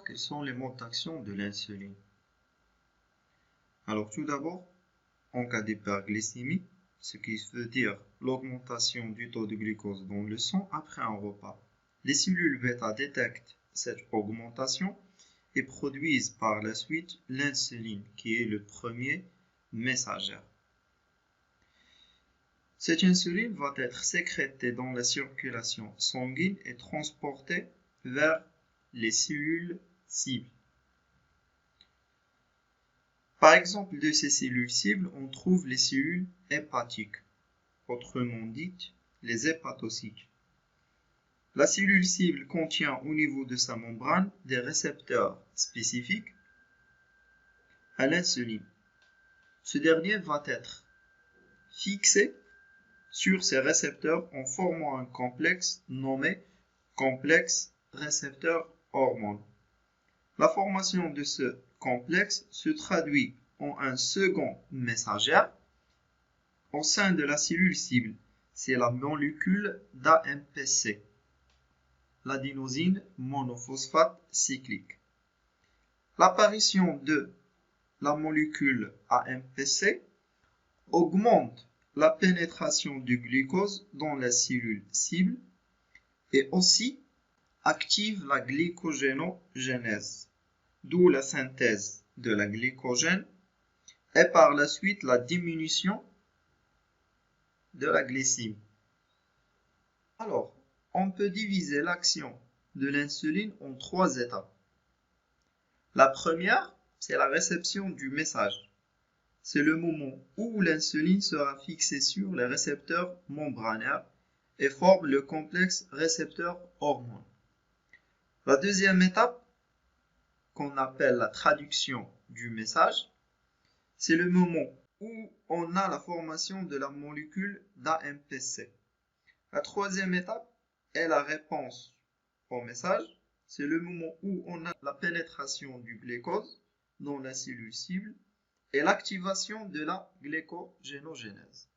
voir quels sont les modes d'action de l'insuline. Alors tout d'abord, en cas d'hyperglycémie, ce qui veut dire l'augmentation du taux de glucose dans le sang après un repas, les cellules bêta détectent cette augmentation et produisent par la suite l'insuline qui est le premier messager. Cette insuline va être sécrétée dans la circulation sanguine et transportée vers les cellules cibles. Par exemple, de ces cellules cibles, on trouve les cellules hépatiques, autrement dites les hépatocytes. La cellule cible contient au niveau de sa membrane des récepteurs spécifiques à l'insuline. Ce dernier va être fixé sur ces récepteurs en formant un complexe nommé complexe récepteur-hormone. La formation de ce complexe se traduit en un second messager au sein de la cellule cible. C'est la molécule d'AMPC, l'adénosine monophosphate cyclique. L'apparition de la molécule AMPC augmente la pénétration du glucose dans la cellule cible et aussi active la glycogénogenèse, d'où la synthèse de la glycogène et par la suite la diminution de la glycémie. Alors, on peut diviser l'action de l'insuline en 3 étapes. La première, c'est la réception du message. C'est le moment où l'insuline sera fixée sur les récepteurs membranaires et forme le complexe récepteur-hormone. La deuxième étape, qu'on appelle la traduction du message, c'est le moment où on a la formation de la molécule d'AMPC. La troisième étape est la réponse au message. C'est le moment où on a la pénétration du glucose dans la cellule cible et l'activation de la glycogénogenèse.